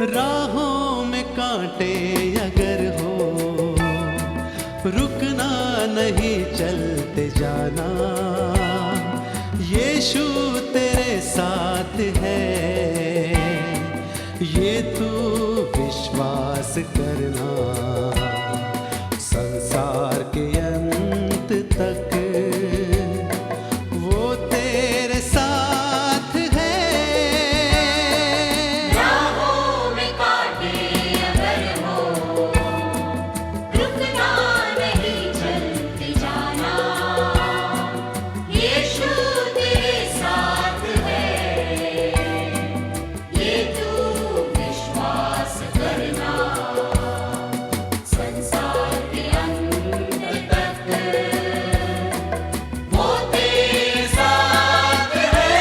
राहों में कांटे अगर हो, रुकना नहीं, चलते जाना। यीशु तेरे साथ है, ये तू विश्वास करना। संसार के अंत तक वो तेरे साथ है। राहों में कांटे अगर हो, रुकना नहीं, चलते जाना। यीशु तेरे साथ है, ये तू विश्वास करना। संसार के अंत तक वो तेरे साथ है।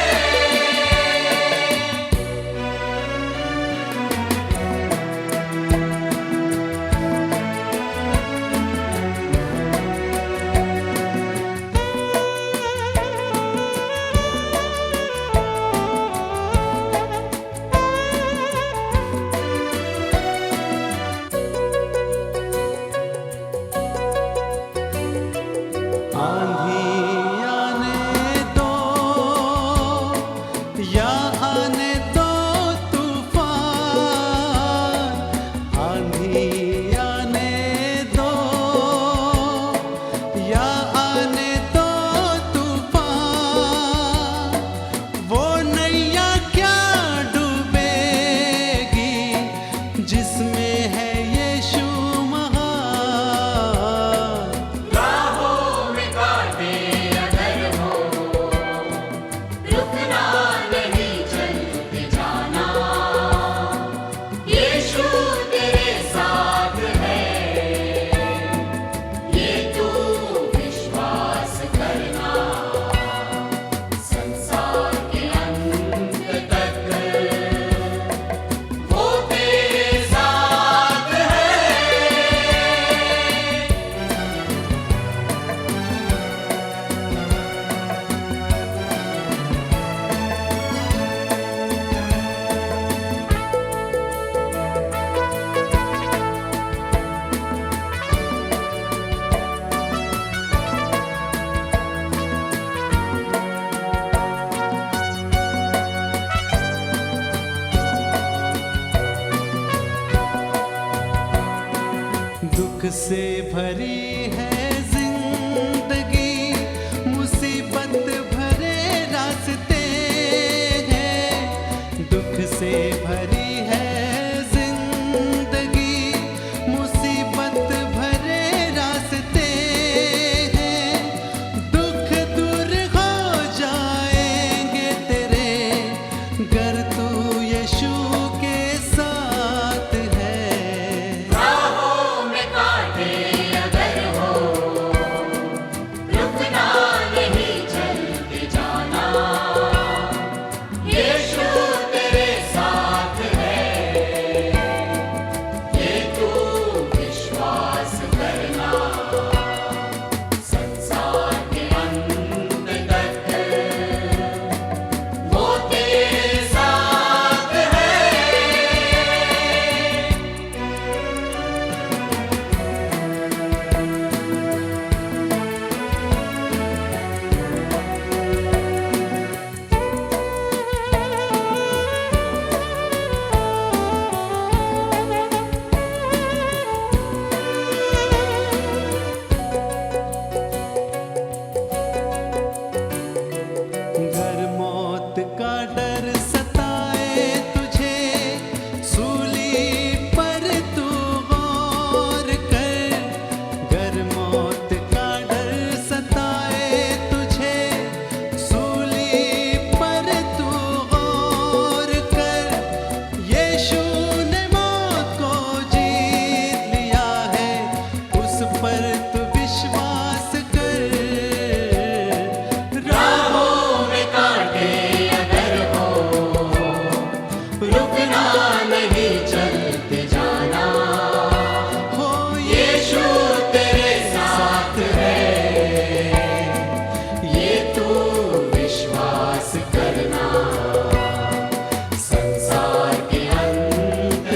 आंधी आने दो या आने दो तूफान, आंधी आने दो या आने दो तूफान, वो नैया क्या डूबेगी जिसमें है यीशु महान। राहों में कांटे अगर हो, रुकना नहीं, चलते जाना। यीशु तेरे साथ है, ये तू विश्वास करना। संसार के अंत तक वो तेरे साथ है। दुख से भरी है जिंदगी, मुसीबत भरे रास्ते हैं। दुख से भरी है जिंदगी, मुसीबत भरे रास्ते हैं। दुख दूर हो जाएंगे तेरे, गर तू यीशु के साथ है। राहों में कांटे अगर हो, रुकना नहीं, चलते जाना। यीशु तेरे साथ है, ये तू विश्वास करना। संसार के अंत तक वो तेरे साथ है। घर मौत का डर सताए तुझे, सूली पर तू गौर कर। घर मौत का डर सताए तुझे, सूली पर तू गौर कर। यीशु ने मौत को जीत लिया है, उस पर तू विश्वास कर। राहों में कांटे अगर हो, रुकना नहीं, चलते जाना। हो यीशु तेरे साथ है, ये तू विश्वास करना। संसार के अंत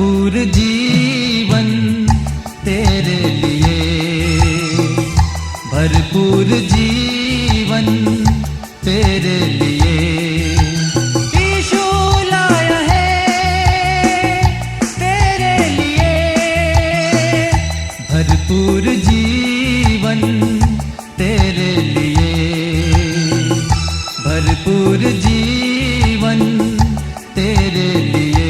भरपूर जीवन तेरे लिए, भरपूर जीवन तेरे लिए यीशु लाया है तेरे लिए। भरपूर जीवन तेरे लिए, भरपूर जीवन तेरे लिए।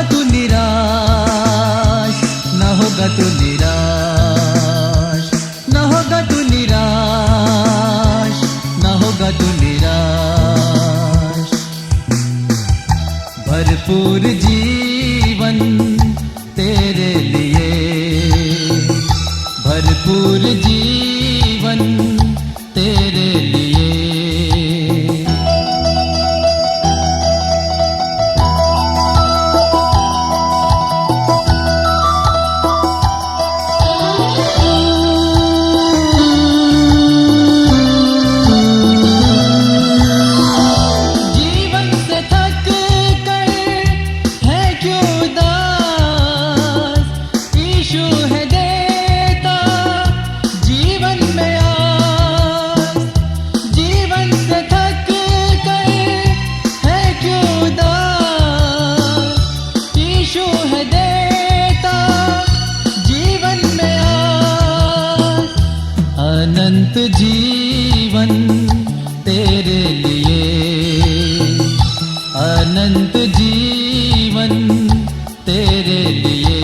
तू निराश न होगा, तू निराश न होगा, तू निराश। भरपूर जीवन तेरे लिए, भरपूर जीवन तेरे लिए। अनंत जीवन तेरे लिए, अनंत जीवन तेरे लिए।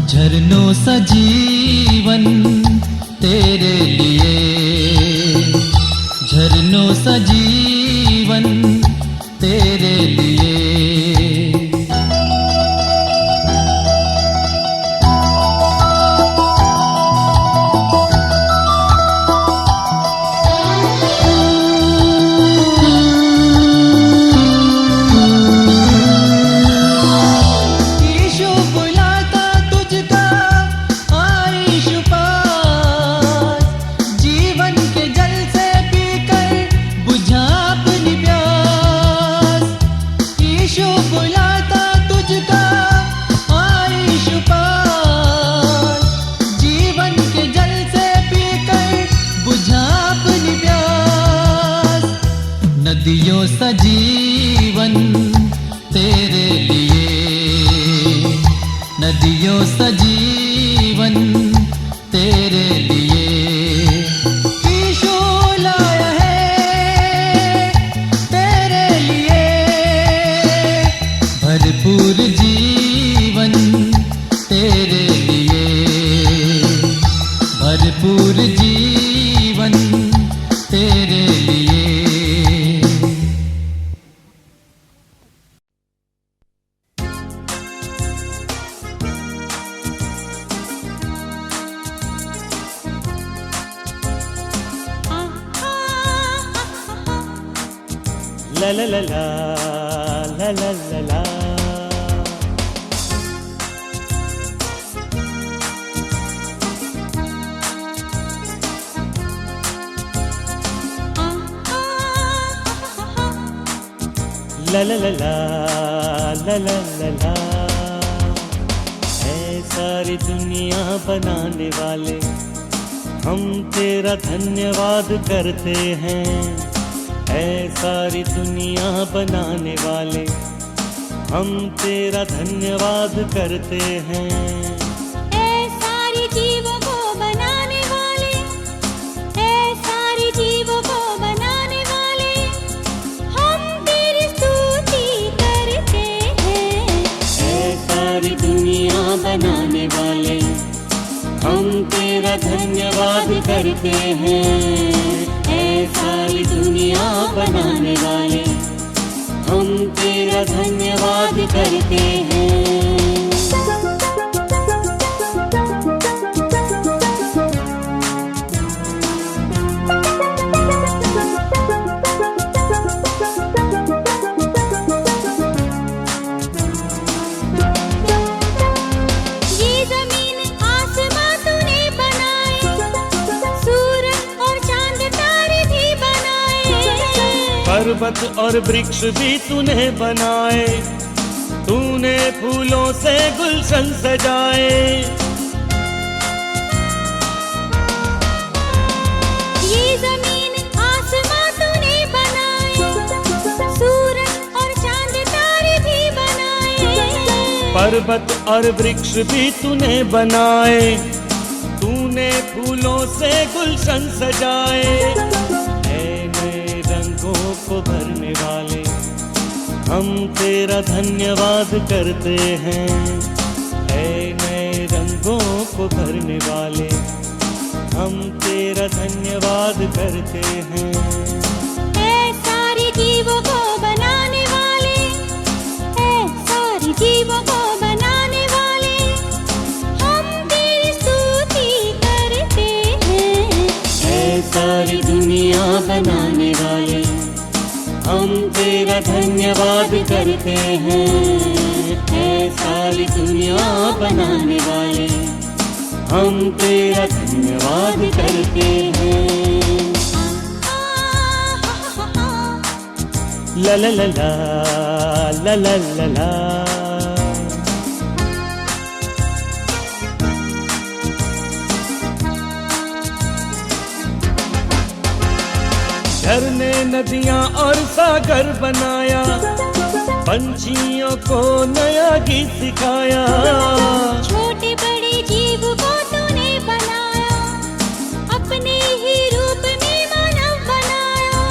झरनों सा जीवन तेरे लिए, झरनों सा जीवन तेरे लिए। नदियों सा जीवन तेरे लिए, नदियों सा जीवन तेरे लिए। यीशु लाया है तेरे लिए, भरपूर जीवन तेरे लिए, भरपूर जीवन तेरे लिए। La la la la la la la la। La la la la la la la la। ऐ सारी दुनिया बनाने वाले, हम तेरा धन्यवाद करते हैं। ऐ सारी दुनिया बनाने वाले, हम तेरा धन्यवाद करते हैं। ऐ सारे जीवों को बनाने वाले, ऐ सारे जीवों को बनाने वाले, हम तेरी स्तुति करते हैं। ऐ सारी दुनिया बनाने वाले, हम तेरा धन्यवाद करते हैं। ऐ सारी दुनिया बनाने वाले, हम तेरा धन्यवाद करते हैं। ये जमीन आसमां तूने बनाए, सूरज और चांद तारे भी बनाए। पर्वत और वृक्ष भी तूने बनाए, तूने फूलों से गुलशन सजाए। ये जमीन आसमां तूने बनाए, सूरज और चांद तारे भी बनाए। पर्वत और वृक्ष भी तूने बनाए, तूने फूलों से गुलशन सजाए। ऐ नए रंगों को भरने वाले, हम तेरा धन्यवाद करते हैं। ऐ नए रंगों को भरने वाले, हम तेरा धन्यवाद करते हैं। ऐ सारे जीवों को बनाने वाले, ऐ सारे जीवों को बनाने वाले, हम तेरी स्तुति करते हैं। ऐ सारी दुनिया बनाने वाले, हम तेरा धन्यवाद करते हैं। ऐ सारी दुनिया बनाने वाले, हम तेरा धन्यवाद करते हैं। ला ला ला ला ला ला ला ला। झरने नदियाँ और सागर बनाया, पंछियों को नया गीत सिखाया। छोटे बड़े जीव को तूने बनाया, अपने ही रूप में मानव बनाया।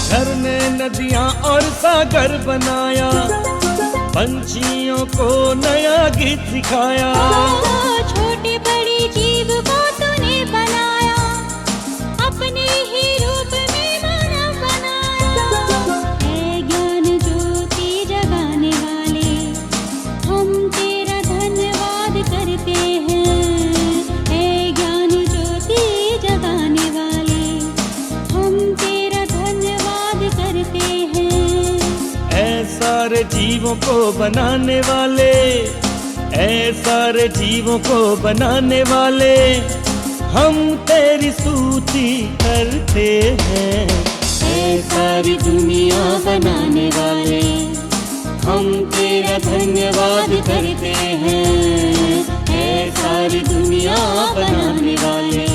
झरने नदियाँ और सागर बनाया, पंछियों को नया गीत सिखाया। छोटे बड़े जीव को तूने बनाया, अपने ही रूप में मानव बनाया। है ज्ञान ज्योति जगाने वाले, हम तेरा धन्यवाद करते हैं। है ज्ञान ज्योति जगाने वाले, हम तेरा धन्यवाद करते हैं। ऐ सारे जीवों को बनाने वाले, ऐ सारे जीवों को बनाने वाले, हम तेरी स्तुति करते हैं। ऐ सारी दुनिया बनाने वाले, हम तेरा धन्यवाद करते हैं। ऐ सारी दुनिया बनाने वाले,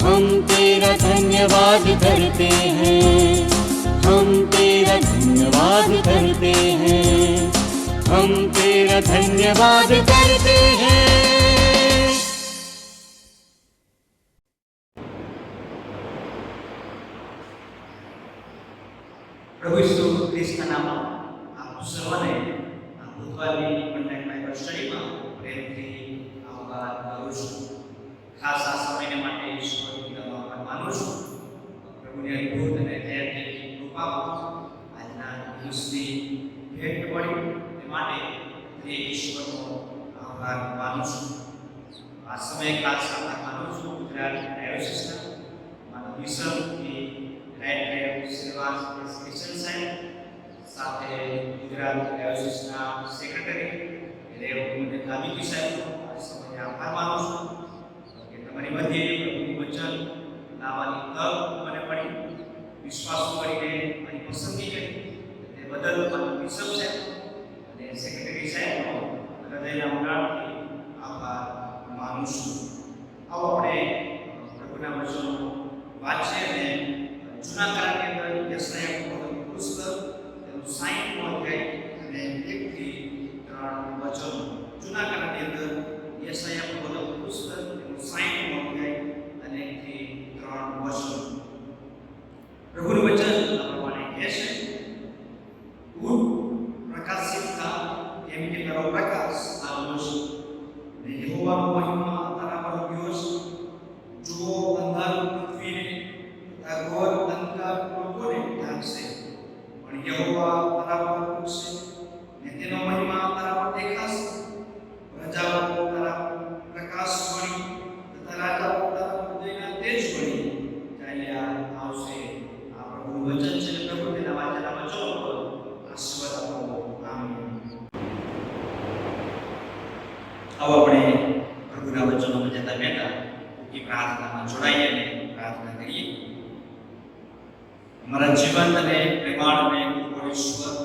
हम तेरा धन्यवाद करते हैं। हम तेरा धन्यवाद करते हैं। हम तेरा धन्यवाद करते हैं। પ્રભુ ઈસુ ખ્રિસ્તના નામમાં આપ સર્વને આ બુધવારની ઓનલાઈન બાઇબલ સ્ટડીમાં પ્રેમથી આભાર કરું છું. ખાસ આ સમયને માટે ઈશ્વરનો આભાર માનું છું. પ્રભુની અદ્ભુત અને દયાની કૃપામાં આજના દિવસની ભેટ મળી તે માટે તે ઈશ્વરનો આભાર માનું છું. આ સમય ખાસ આભાર માનું છું ગુજરાત ડાયોસીસના માનવ મિશનથી રાઈટ સેવા ક્રિશ્ચન સાહેબ સાથે ગુજરાત ડાયોસીસના સેક્રેટરી રેવ દાબીકી સાહેબનો આ સમયે આભાર માનું છું કે તમારી મધ્યે પ્રભુનું વચન લાવવાની તક મને મળી, વિશ્વાસ મળીને મારી પસંદગી કરી તે બદલ માનવ મિશન સાહેબ અને સેક્રેટરી સાહેબનો હૃદયના ઊંડાણથી આભાર માનું છું. આવો આપણે પ્રભુના વચનો વાંચીએ અને જૂના કરારની અંદર યશાયા પ્રભુનું પુસ્તક તેનું 60મો અધ્યાય અને 1 થી 3 વચનો. જૂના કરારની અંદર યશાયા પ્રભુનું પુસ્તક તેનું 60મો અધ્યાય અને 1 થી 3 વચનો. પ્રભુનું વચન આ પ્રમાણે કહે છે, ઉઠ, પ્રકાશિત થા, કેમ કે તારો પ્રકાશ આવ્યો છે ને યહોવાનો મહિમા તારા પર ઉગ્યો છે. જુઓ, અંધારું પૃથ્વીને તથા ઘોર અંધકાર લોકોને ઢાંકશે, પણ યહોવા તારા પર ઉગશે ને તેનો મહિમા તારા પર દેખાશે. પ્રજાઓ તારા પ્રકાશ વળી તથા રાજાઓ તારા હૃદયના તેજ વળી ચાલ્યા આવશે. આ પ્રભુનું વચન છે ને પ્રભુ તેના વાંચેલા વચનો પર આશીર્વાદ આપો. આમીન. આવો આપણે પ્રભુના વચનોમાં જતા પહેલા એ પ્રાર્થનામાં જોડાઈએ અને પ્રાર્થના કરીએ. અમારા જીવન અને પ્રેમાળ અને ઈશ્વર,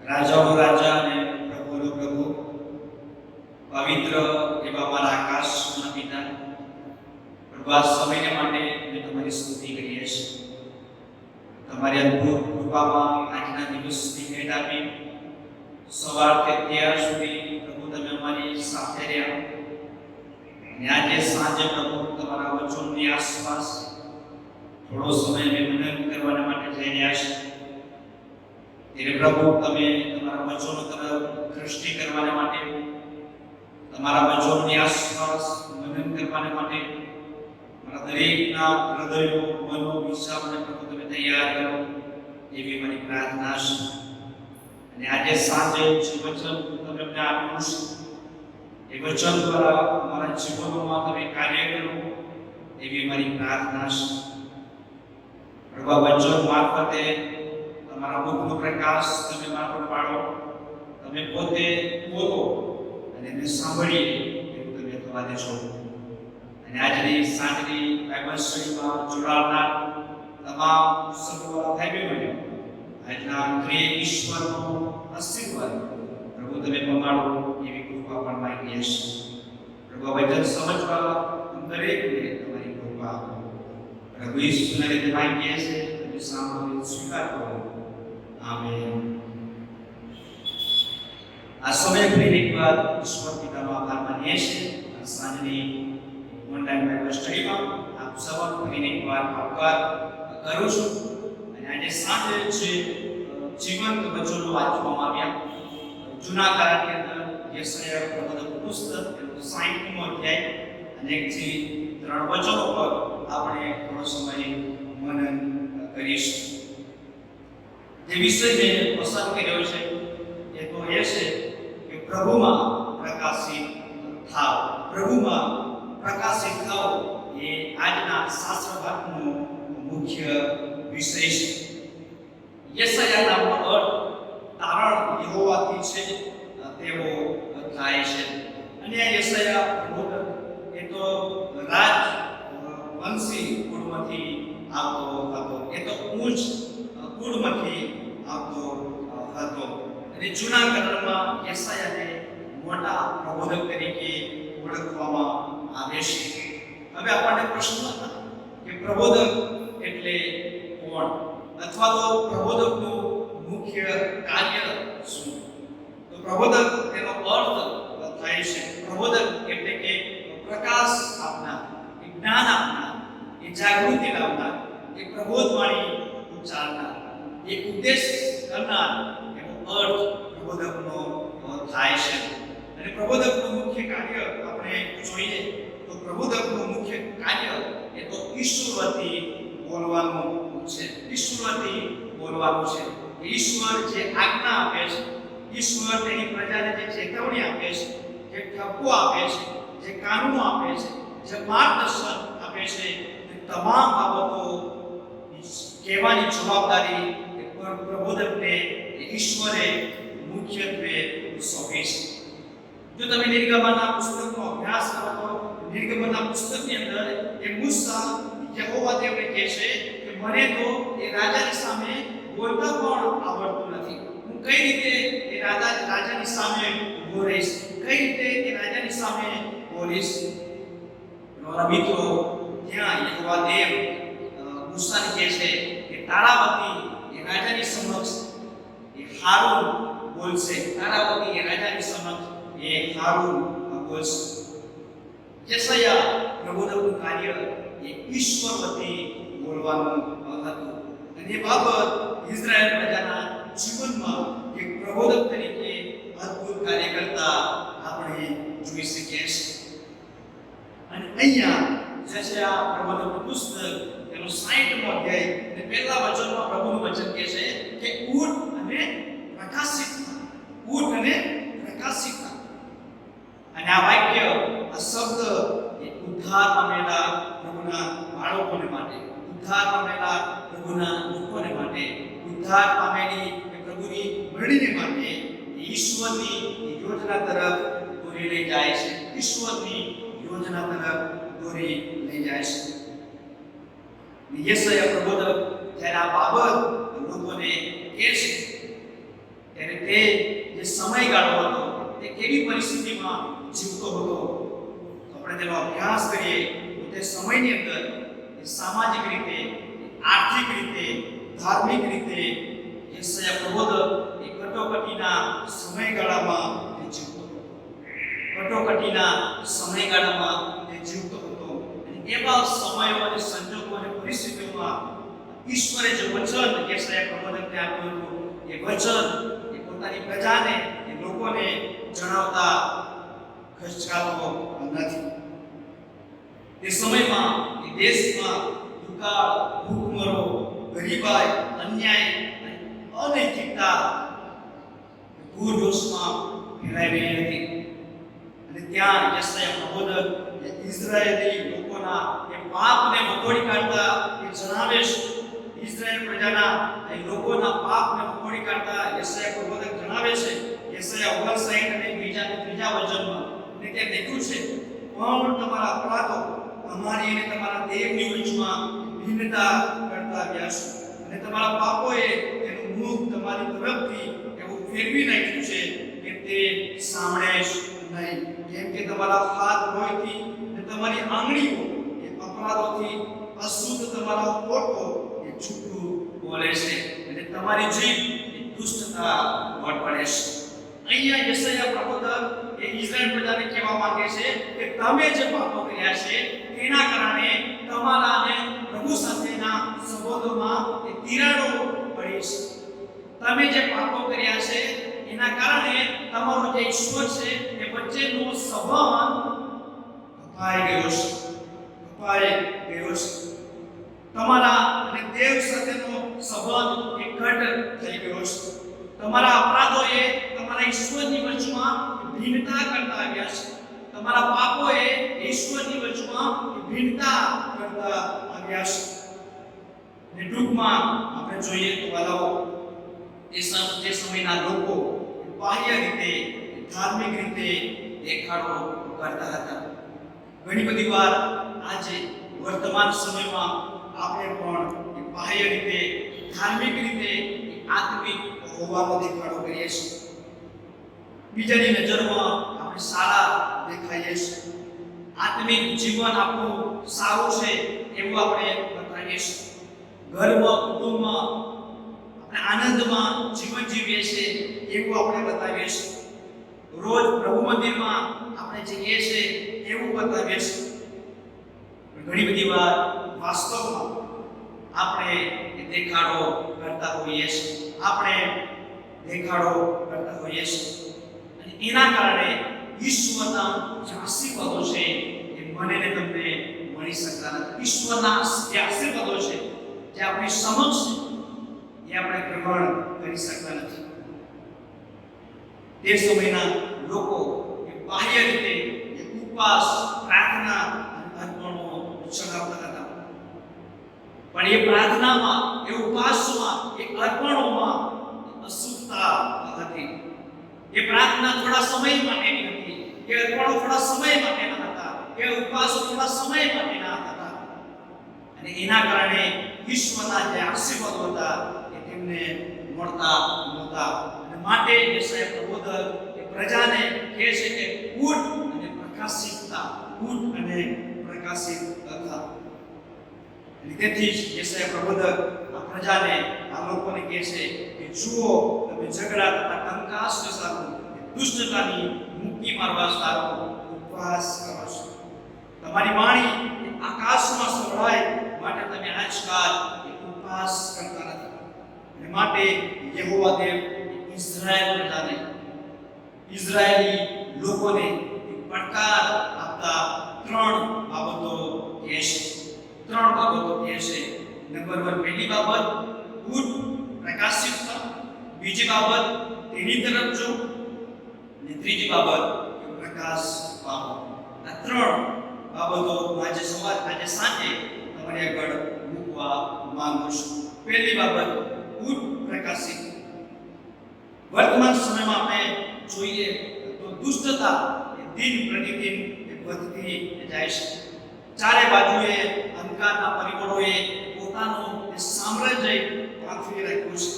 રાજાનો રાજા અને પ્રભુનો પ્રભુ, પવિત્ર એવા અમારા આકાશના પિતા, પ્રભુ આ સમયને માટે અમે તમારી સ્તુતિ કરીએ છીએ. તમારી અદ્ભુત કૃપામાં આજના દિવસની ભેટ આપી સવારથી અત્યાર સુધી પ્રભુ તમે અમારી સાથે રહ્યા. અને આજે સાંજે પ્રભુ તમારા વચનની આસપાસ થોડો સમય અમે મનન કરવાના માટે જઈ રહ્યા છીએ. ત્યારે પ્રભુ તમે તમારા વચનો તરફ દ્રષ્ટિ કરવાના માટે, તમારા વચનની આસપાસ મનન કરવાના માટે મારા દરેકના હૃદયો, મનો, વિચારોને પ્રભુ તમે તૈયાર કરો એવી મારી પ્રાર્થના છે. અને આજે સાંજે જે વચન તમે અમને આપ્યું છે એ વચન દ્વારા અમારા જીવનોમાં તમે કાર્ય કરો એવી મારી પ્રાર્થના છે. પ્રભુ વચન મારફતે તમારા મુખનો પ્રકાશ તમે મારા પર પાડો. તમે પોતે બોલો અને એને સાંભળીએ એવું તમે થવા દેશો. અને આજની સાંજની બાઇબલ સ્ટડીમાં જોડાનાર તમામ સર્વવાળા ભાઈ બહેનોને આજના પ્રિય ઈશ્વરનો આશીર્વાદ પ્રભુ તમે પમાડો એવી કૃપા પણ માંગીએ છીએ. પ્રભુ વચન સમજવા દરેકને તમારી કૃપા આપો. પ્રભુ ઈસુના રીતે માંગીએ છીએ, તમે સાંભળો, સ્વીકાર કરો. આમેન. આ સમય ફરી એકવાર ઈશ્વર પિતાનો આભાર માનીએ છીએ. આ સાંજની ઓનલાઈન બાઇબલ સ્ટડીમાં આપ સૌનો ફરી એકવાર આભાર કરું છું. અને આજે સાંજે જે જીવંત વચનો વાંચવામાં આવ્યા જૂના કરારની અંદર યશાયા પ્રભુનું પુસ્તક 60મો અધ્યાય અને 1 થી 3 વચનો પર આપણે થોડો સમય મનન કરીશું. જે વિષય મેં પસંદ કર્યો છે એ તો એ છે કે પ્રભુમાં પ્રકાશિત થાવ. પ્રભુમાં પ્રકાશિત થાવ એ આજના શાસ્ત્ર ભાગનો મુખ્ય વિષય છે. યશાયા નામનો અર્થ તારણ યહોવાથી છે તેવો થાય છે. અને આ યશાયા પ્રભુ એ તો રાજ વંશી કુળમાંથી આવતો હતો. એ તો ઉચ્ચ કુળમાંથી આવતો હતો. અને જૂના કરારમાં યશાયાને મોટા પ્રબોધક તરીકે ઓળખવામાં આવે છે. હવે આપણને પ્રશ્ન હતા કે પ્રબોધક એટલે કોણ, અથવા તો પ્રબોધકનું મુખ્ય કાર્ય શું? તો પ્રબોધક તેનો અર્થ થાય છે, પ્રબોધક એટલે કે પ્રકાશ આપનાર, જ્ઞાન આપનાર, જાગૃતિ લાવનાર, પ્રબોધવાણી ઉચ્ચારનાર, ઉપદેશ કરનાર એનો અર્થ પ્રબોધકનો થાય છે. અને પ્રબોધકનું મુખ્ય કાર્ય આપણે જોઈએ તો પ્રબોધકનું મુખ્ય કાર્ય એ તો ઈશ્વરથી બોલવાનું છે. ઈશ્વરથી બોલવાનું છે. ઈશ્વર જે આજ્ઞા આપે છે, ઈશ્વર તેની પ્રજાને જે ચેતવણી આપે છે, જે ઠપકો આપે છે, જે કાનૂનો આપે છે, જે માર્ગદર્શન આપે છે, તે તમામ બાબતો કહેવાની જવાબદારી પ્રબોધકને ઈશ્વરે મુખ્યત્વે સોંપી છે. જો તમે નિર્ગમનના પુસ્તકનો અભ્યાસ કરો તો નિર્ગમનના પુસ્તકની અંદર એ મૂસા યહોવા દેવને કહે છે કે મને તો એ રાજાની સામે બોલતા પણ આવડતું નથી. હું કઈ રીતે એ રાજાની સામે ઉભો રહીશ, કઈ રીતે એ રાજાની સામે બોલીશ? મારા મિત્રો, ત્યાં યહોવા દેવ મૂસાને કહે છે કે તારાવતી એ રાજાની સમક્ષ એ હારૂન બોલશે. તારાવતી એ રાજાની સમક્ષ એ હારૂન બોલશે. યશાયા પ્રબોધકનું કાર્ય એ ઈશ્વર વતી બોલવાનું હતું. અને એ બાબત ઇઝરાયલ પ્રજાના જીવનમાં એક પ્રબોધક તરીકે અદ્ભુત કાર્ય કરતા આપણે જોઈ શકીએ છીએ. અને અહીંયા યશાયા પ્રબોધકનું પુસ્તક એનો 60મો અધ્યાય અને પહેલા વચનમાં પ્રભુનું વચન કહે છે કે ઊઠ અને પ્રકાશિત થા. ઊઠ અને પ્રકાશિત થા. અને આ વાક્ય, આ શબ્દ એ ઉદ્ધાર પામેલા પ્રભુના બાળકોને માટે, ઉદ્ધાર પામેલા પ્રભુના લોકોને માટે, ઉદ્ધાર પામેલી પ્રભુની મંડળીને માટે ઈશ્વરની યોજના તરફ દોરી લઈ જાય છે. ઈશ્વરની યોજના તરફ દોરી લઈ જાય છે. યશાયા પ્રબોધક જ્યારે આ બાબત લોકોને કહે છે ત્યારે તે જે સમયગાળો હતો તે કેવી પરિસ્થિતિમાં જીવતો હતો, તો આપણે તેનો અભ્યાસ કરીએ તો તે સમયની અંદર સામાજિક રીતે, આર્થિક રીતે, ધાર્મિક રીતે યશાયા પ્રબોધક એ કટોકટીના સમયગાળામાં તે જીવતો હતો. કટોકટીના સમયગાળામાં તે જીવતો હતો. અને એવા સમયો અને સંજોગો અને પરિસ્થિતિઓમાં ઈશ્વરે જે વચન યશાયા પ્રબોધકને આપ્યું હતું, એ વચન એ પોતાની પ્રજાને, એ લોકોને જણાવતા ખચકાતો નથી. તે સમયમાં એ દેશમાં દુકાળ, ભૂખમરો, ગરીબાઈ, અન્યાય અને અનૈતિકતા પૂરજોશમાં ફેલાઈ રહી હતી. અને ત્યાં યશાયા પ્રબોધક ઇઝરાયેલી લોકોના એ પાપને વખોડી કાઢતા એ જણાવે છે. ઇઝરાયેલ પ્રજાના એ લોકોના પાપને વખોડી કાઢતા યશાયા પ્રબોધક જણાવે છે. યશાયા 59 અને ત્રીજા વચનમાં અને ત્યાં લખ્યું છે, પણ તમારા અપરાધો અમારી અને તમારા દેવની વચમાં ભિન્નતા કરતા ગયા છે, અને તમારા પાપોએ તેનું મુખ તમારી તરફથી એવું ફેરવી નાખ્યું છે કે તે સાંભળે જ નહીં. કેમ કે તમારા હાથ લોહીથી અને તમારી આંગળીઓ એ અપરાધોથી અશુદ્ધ, તમારા હોઠો એ જૂઠું બોલે છે, અને તમારી જીભ એ દુષ્ટતા વળપડે છે. અહીંયા યશાયા પ્રબોધક એ ઇઝરાયલ પ્રજાને કહેવા માંગે છે કે તમે જે પાપો કર્યા છે તેના કારણે તમારા અને પ્રભુ સાથેના સંબંધોમાં એ તિરાડો પડી છે. તમે જે પાપો કર્યા છે એના કારણે તમારો જે ઈશ્વર છે એ વચ્ચેનો સંબંધ કપાઈ ગયો છે. તમારા અને દેવ સાથેનો સંબંધ એ ઘટ થઈ ગયો છે. તમારા અપરાધોએ તમારા ઈશ્વરની વચમાં ભિન્નતા કરતા આવ્યા છે. તમારા પાપોએ ઈશ્વરની વચમાં ભિન્નતા કરતા આવ્યા છે. અને ટૂંકમાં આપણે જોઈએ તો વાલાઓ, તે સમયના લોકો બાહ્ય રીતે, ધાર્મિક રીતે દેખાડો કરતા હતા. ઘણી બધી વાર આજે વર્તમાન સમયમાં આપણે પણ બાહ્ય રીતે, ધાર્મિક રીતે, આત્મિક હોવાનો દેખાડો કરીએ છીએ. બીજાની નજરમાં આપણે સારા દેખાઈએ છીએ. આત્મિક જીવન આપણું સારું છે એવું આપણે બતાવીએ છીએ. ઘરમાં, કુટુંબમાં આપણે આનંદમાં જીવન જીવીએ છીએ એવું આપણે બતાવીએ છીએ. રોજ પ્રભુ મંદિરમાં આપણે જઈએ છીએ એવું બતાવીએ છીએ. ઘણી બધી વાર વાસ્તવમાં આપણે દેખાડો કરતા હોઈએ છીએ. અને એના કારણે ઈશ્વરના જે આશીર્વાદો છે એ મને ને તમને મળી શકતા નથી. ઈશ્વરના જે આશીર્વાદો છે જે આપણી સમક્ષ છે એ આપણે ગ્રહણ કરી શકતા નથી. તે સમયના લોકો એ બાહ્ય રીતે એ ઉપવાસ, પ્રાર્થના અને અર્પણો ચઢાવતા હતા. પણ એ પ્રાર્થનામાં, એ ઉપવાસમાં, એ અર્પણોમાં અશુદ્ધતા હતી. એ પ્રાર્થના થોડા સમય માટેની હતી, એ અર્પણો થોડા સમય માટેના હતા, એ ઉપવાસો થોડા સમય માટેના હતા. અને એના કારણે ઈશ્વરના જે આશીર્વાદો હતા એ તેમને મળતા નહોતા. અને માટે યશાયા પ્રબોધક એ પ્રજાને કહે છે કે ઊઠ અને પ્રકાશિત થા, ઊઠ અને પ્રકાશિત થા. અને તેથી જ યેશાયા પ્રબોધક આ પ્રજાને, આ લોકોને કહે છે કે જુઓ, તમે ઝઘડા તથા કંકાસને સારું, દુષ્ટતાની મુક્તિ મારવા સારું ઉપવાસ કરો છો. તમારી વાણી આકાશમાં સંભળાય માટે તમે આજકાલ ઉપવાસ કરતા નથી. અને માટે યહોવા દેવ ઇઝરાયલ પ્રજાને, ઇઝરાયેલી લોકોને પડકાર આપતા ત્રણ બાબતો કહે છે. નંબર 1, પહેલી બાબત ઉઠ, પ્રકાશિત થા. બીજી બાબત તેની તરફ જો. અને ત્રીજી બાબત પ્રકાશ પામો. આ ત્રણ બાબતો આજે સાંજે તમારી આગળ મૂકવા માંગુ છું. પહેલી બાબત ઉઠ, પ્રકાશિત. વર્તમાન સમયમાં આપણે જોઈએ તો દુષ્ટતા એ દિન પ્રતિદિન વધતી જાય છે. ચારે બાજુએ અંધકારના પરિબળોએ પોતાનું સામ્રાજ્ય પાથરી રાખ્યું છે.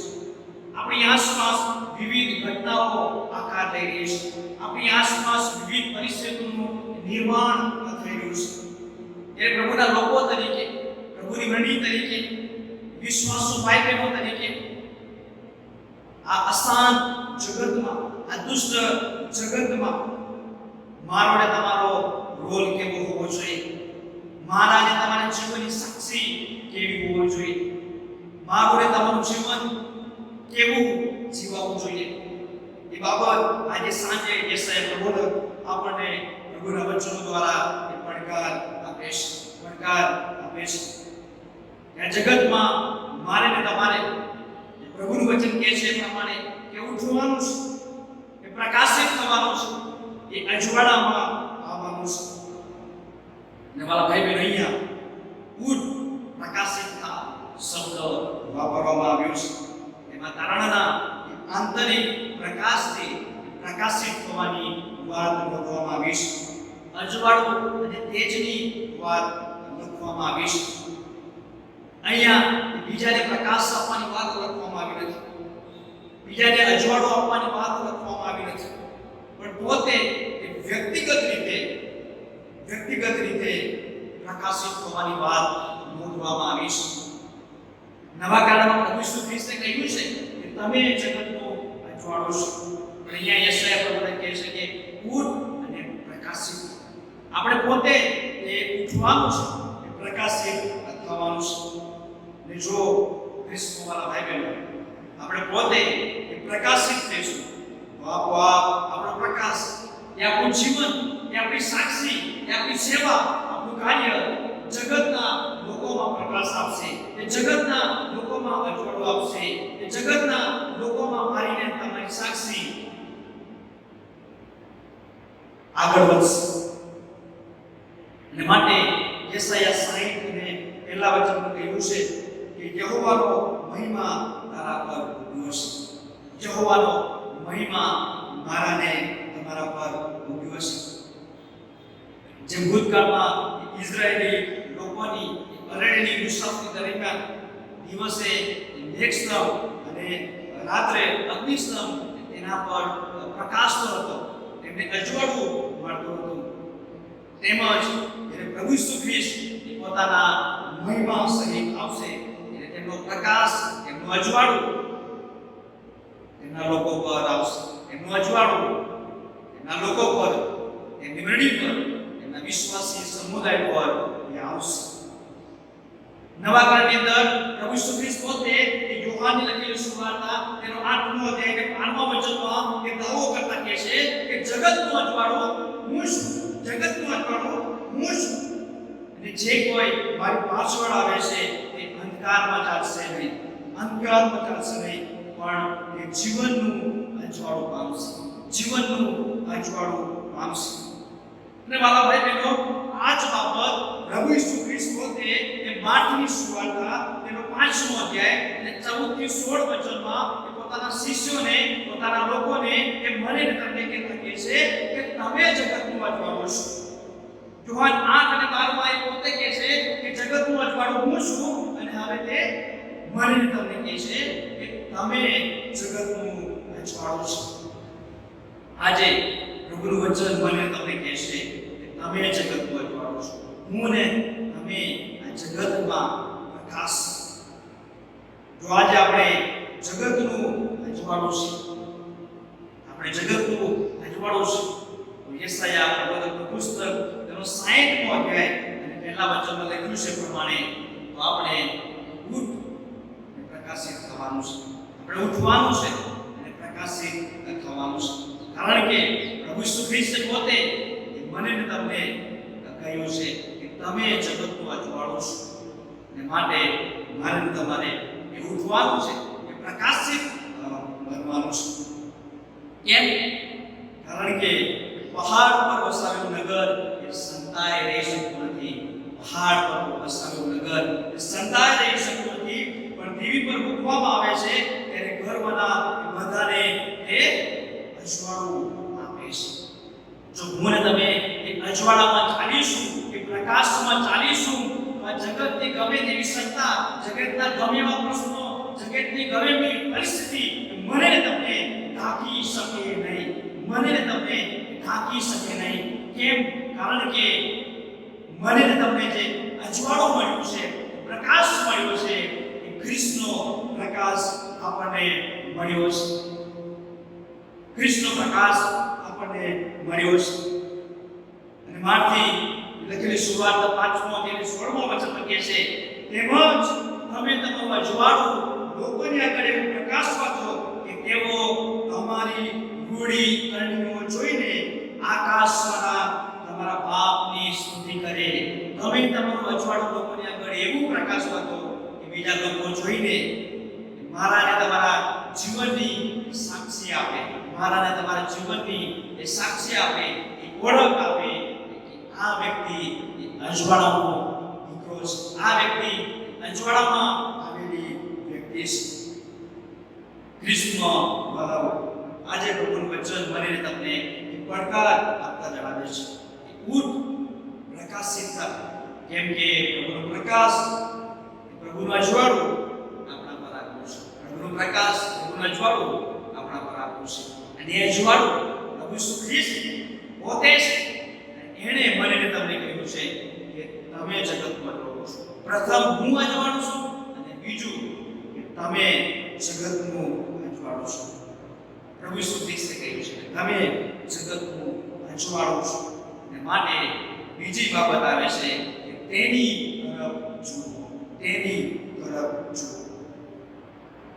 આપણી આસપાસ વિવિધ ઘટનાઓ આકાર લઈ રહી છે. આપણી આસપાસ વિવિધ પરિસ્થિતિઓનું નિર્માણ થઈ રહ્યું છે. ત્યારે પ્રભુના લોકો તરીકે, પ્રભુની મંડળી તરીકે, વિશ્વાસુ ભાઈ બહેનો તરીકે આ અશાંત જગતમાં, આ દુષ્ટ જગતમાં મારો ને તમારો રોલ કેવો હોવો જોઈએ? મારા ને તમારા જીવનની સાક્ષી કેવી હોવી જોઈએ? મારું ને તમારું જીવન કેવું જીવવું જોઈએ? એ બાબત આજે સાંજે યેશાયા પ્રબોધક આપણને પ્રભુના વચનો દ્વારા એ પડકાર આપે છે. આ જગતમાં મારે ને તમારે પ્રભુનું વચન કહે છે એ પ્રમાણે કે ઉઠવાનું છે, એ પ્રકાશિત થવાનું છે, એ અજવાળામાં આવવાનું છે. ને વાલા ભાઈ બહેન, અહીંયા ઉઠ, પ્રકાશિત થા શબ્દ વાપરવામાં આવ્યો છે. એમાં તારણના આંતરિક પ્રકાશથી પ્રકાશિત થવાની વાત લખવામાં આવી છે. અજવાળું અને તેજની વાત લખવામાં આવી છે. અહીંયા બીજાને પ્રકાશ આપવાની વાત લખવામાં આવી નથી, બીજાને અજવાળો આપવાની વાત લખવામાં આવી નથી, પણ પોતે વ્યક્તિગત રીતે પ્રકાશિત થવાની વાત નોંધવામાં આવી છે. નવા કાળમાં પ્રભુ ઈસુ ખ્રિસ્તે કહ્યું છે કે તમે જગતનો અજવાળો છો. પણ અહીંયા યેશાયા પ્રભુને કહે છે કે ઉઠ અને પ્રકાશિત. આપણે પોતે એ ઉઠવાનું છે, એ પ્રકાશિત થવાનું છે. ને જો ખ્રિસ્તવાળા ભાઈ બહેનો આપણે પોતે એ પ્રકાશિત થઈશું તો આપોઆપ આપણો પ્રકાશ, એ આપણું જીવન, એ આપણી સાક્ષી, એ આપણી સેવા, આપણું કાર્ય જગતના લોકોમાં પ્રકાશ આપશે. એ જગતના લોકોમાં અજવાળો આપશે. એ જગતના લોકોમાં મારીને તમારી સાક્ષી આગળ વધશે. અને માટે યેશાયા 60 ને પહેલા વચનમાં કહ્યું છે કે યહોવાનો મહિમા તારા પર ઉભ્યો છે. યહોવાનો મહિમા મારાને તમારા પર ઉભ્યો છે. જેમ ભૂતકાળમાં ઇઝરાયેલી લોકોની અરણ્યની મુસાફરી દરમિયાન દિવસે મેઘસ્તંભ અને રાત્રે અગ્નિસ્તંભ તેના પર પ્રકાશતો હતો, તેમને અજવાળું મળતું હતું, તેમજ જ્યારે પ્રભુ ઈસુ ખ્રિસ્ત પોતાના મહિમા સહિત આવશે ત્યારે તેમનો પ્રકાશ, તેમનું અજવાળું તેમના લોકો પર આવશે. તેમનું અજવાળું તેમના લોકો પર, તેમની મંડળી પર, તેમના વિશ્વાસી સમુદાય પર એ આવશે. નવા કાળની અંદર પ્રભુ ઈસુ ખ્રિસ્ત પોતે યોહાનની લખેલી સુવાર્તા તેનો 8મો અધ્યાય કે 12મા વચનમાં એ દાવો કરતા કહે છે કે જગતનો અજવાળો હું છું, જગતનો અજવાળો હું છું. અને જે કોઈ મારી પાછળ આવે છે તે અંધકારમાં ચાલશે નહીં, પણ એ જીવનનું અજવાળું પામશે, જીવનનું અજવાળું પામશે. અને વાલા ભાઈ બહેનો, આ જ બાબત પ્રભુ ઈસુ ખ્રિસ્ત પોતે એ માર્કની સુવાર્તા તેનો 5મો અધ્યાય અને 14 થી 16 વચનમાં પોતાના શિષ્યોને, પોતાના લોકોને એ મને તમને કહેતા કહે છે કે તમે જગતનું અજવાળું છો. યોહાન 8 અને 12 માં એ પોતે કહે છે કે જગતનું અજવાળું હું છું, અને હવે તે મને તમને કહે છે કે તમે જગતનું અજવાળું છો. આજે પ્રભુનું વચન મને તમને કહે છે કે તમે જગતનું અજવાળું છો. હું ને તમે આ જગત જગતમાં પ્રકાશ. જો આજે આપણે જગતનું અજવાળું છે, આપણે જગતનું અજવાળું છે, તો યશાયા પ્રવક્તાનું પુસ્તક તેનો 60મો અધ્યાય અને પહેલા વચનમાં લખ્યું છે પ્રમાણે તો આપણે ઉઠ અને પ્રકાશિત થવાનું છે. આપણે ઉઠવાનું છે અને પ્રકાશિત થવાનું છે. કારણ કે પ્રભુ ઈસુ ખ્રિસ્તે પોતે મને ને તમને કહ્યું છે કે તમે જગતનું અજવાળું છો, અને માટે મારે ને તમારે એ ઉઠવાનું છે, એ પ્રકાશિત બનવાનું છે. કેમ? કારણ કે પહાડ પર વસાવેલું નગર એ સંતાઈ રહી શકતું નથી. પહાડ પર વસાવેલું નગર એ સંતાઈ રહી શકતું નથી, પણ ટીવી પર મૂકવામાં આવે છે ત્યારે ઘરના બધાને એ અજવાળું આપે છે. જો હું ને તમે એ અજવાળામાં ચાલીશું, એ પ્રકાશમાં ચાલીશું, તો આ જગતની ગમે તેવી સત્તા, જગતના ગમે એવા પ્રશ્નો, જગતની ગમે એવી પરિસ્થિતિ મને ને તમને ઢાંકી શકે નહીં. મને ને તમને ઢાંકી શકે નહીં. કેમ? કારણ કે મને ને તમને જે અજવાળો મળ્યું છે, પ્રકાશ મળ્યો છે, એ ખ્રિસ્તનો પ્રકાશ આપણને મળ્યો છે. ખ્રિસ્તનો પ્રકાશ આપણને મળ્યો છે. અને મારથી લખેલી સુવાર્ત 5મો અધ્યાય 16મો વચન કહે છે, તેમજ તમે તમારું અજવાળું લોકોની આગળ એવું પ્રકાશવા દો કે તેઓ તમારી રૂડી કરણીઓ જોઈને આકાશમાંના તમારા પાપની સ્તુતિ કરે. તમે તમારું અજવાળું લોકોની આગળ એવું પ્રકાશવા દો કે બીજા લોકો જોઈને મારા અને તમારા જીવનની સાક્ષી આપે, મારા અને તમારા જીવનની એ સાક્ષી આપે, એ ઓળખ આપે કે આ વ્યક્તિ અજવાળાનો દીકરો છે, આ વ્યક્તિ અજવાળામાં આવેલી વ્યક્તિ છે. ખ્રિસ્તનો વાલાઓ, આજે પ્રભુનું વચન મને તમને પડકાર આપતા જણાવે છે કે ઉઠ, પ્રકાશિત થા. કેમ કે પ્રભુનો પ્રકાશ, પ્રભુનું અજવાળું આપણા પર આવ્યું છે. પ્રભુનો પ્રકાશ, પ્રભુનું અજવાળું આપણા પર આવ્યું છે. અને એ અજવાળું પ્રભુ ઈસુ ખ્રિસ્ત પોતે છે. એણે મને ને તમને કહ્યું છે કે તમે જગતમાં રહો છો. પ્રથમ હું અજવાળું છું, અને બીજું કે તમે જગતનું અજવાળું છો. પ્રભુ ઈસુ ખ્રિસ્તે કહ્યું છે કે તમે જગતનું અજવાળું છો. અને માટે બીજી બાબત આવે છે કે તેની તરફ જુઓ, તેની તરફ જુઓ.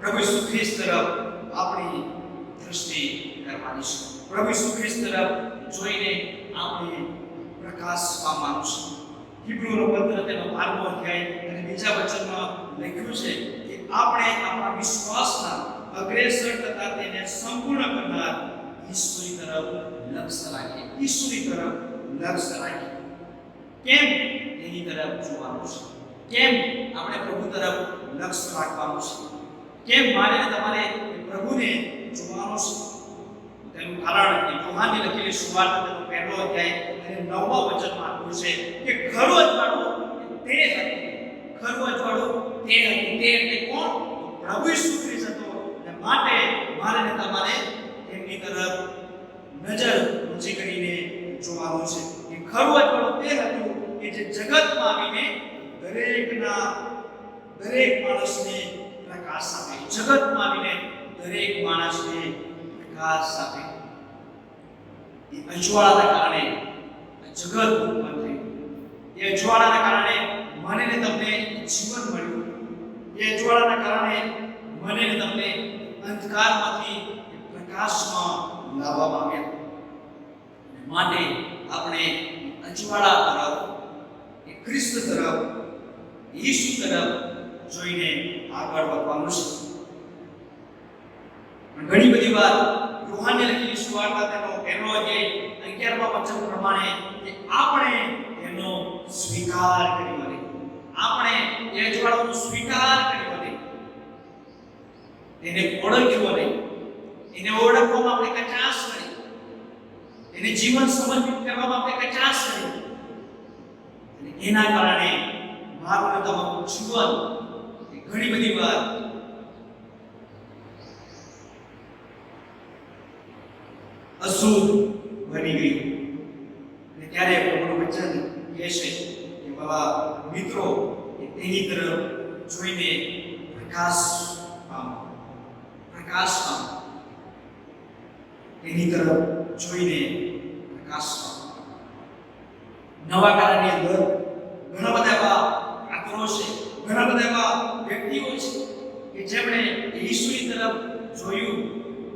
પ્રભુ ઈસુ ખ્રિસ્ત તરફ આપણી દ્રષ્ટિ કરવાની છે. પ્રભુ ઈસુ ખ્રિસ્ત તરફ જોઈને આપણે પ્રકાશ પામવાનું છે. હિબ્રુનો પત્ર તેનો 12મો અધ્યાય અને બીજા વચનમાં લખ્યું છે કે આપણે આપણા વિશ્વાસના અગ્રેસર થતા તેને સંપૂર્ણ કરનાર ઈશ્વરી તરફ લક્ષ્ય રાખીએ. ઈશ્વરી તરફ લક્ષ્ય રાખીએ. કેમ? તેની તરફ જોવાનું છે. કેમ આપણે પ્રભુ તરફ લક્ષ્ય રાખવાનું છે? કેમ મારે ને તમારે પ્રભુને જોવાનું છે? તેનું કારણ એ યોહાનની લખેલી સુવાર્ત તેનો 1લો અધ્યાય અને 9મા વચનમાં આપ્યું છે કે ખરું અજવાળું તે હતું. ખરું અજવાળું તે હતું. તે એટલે કોણ? પ્રભુ ઈસુ ખ્રિસ્ત હતો. અને માટે મારે ને તમારે તેમની તરફ નજર ઊંચી કરીને જોવાનું છે. કે ખરું અજવાળું તે હતું કે જે જગતમાં આવીને દરેક માણસને પ્રકાશ આપે. જગતમાં આવીને દરેક માણસને પ્રકાશ આપે. એ અજવાળાના કારણે જગત ઉત્પન્ન થયું. એ અજવાળાના કારણે મને ને તમને જીવન મળ્યું. એ અજવાળાના કારણે મને ને તમને અંધકારમાંથી પ્રકાશમાં લાવવામાં આવ્યા. માટે આપણે અજવાળા તરફ, એ ખ્રિસ્ત તરફ, ઈસુ તરફ જોઈને આગળ વધવાનું છે. ઘણી બધી વાર યોહાનની લખેલી સુવાર્તા તેનો 1લો અધ્યાય 11મા વચન પ્રમાણે કે આપણે એનો સ્વીકાર કર્યો નહીં. આપણે એ અજવાળાનો સ્વીકાર કર્યો નહીં. એને ઓળખ્યો નહીં. એને ઓળખવામાં આપણે કચાશ નહીં. એને જીવન સમર્પિત કરવામાં આપણે કચાશ નહીં. અને એના કારણે મારું ને તમારું જીવન ઘણી બધી વાર અશુદ્ધ બની ગયું. અને ત્યારે પ્રભુનું વચન કહે છે કે બાબા મિત્રો, એ તેની તરફ જોઈને પ્રકાશ પામો. પ્રકાશ પામો. તેની તરફ જોઈને પ્રકાશ પામો. નવા કરારની અંદર ઘણા બધા એવા પાત્રો છે, ઘણા બધા એવા વ્યક્તિઓ છે કે જેમણે ઈસુની તરફ જોયું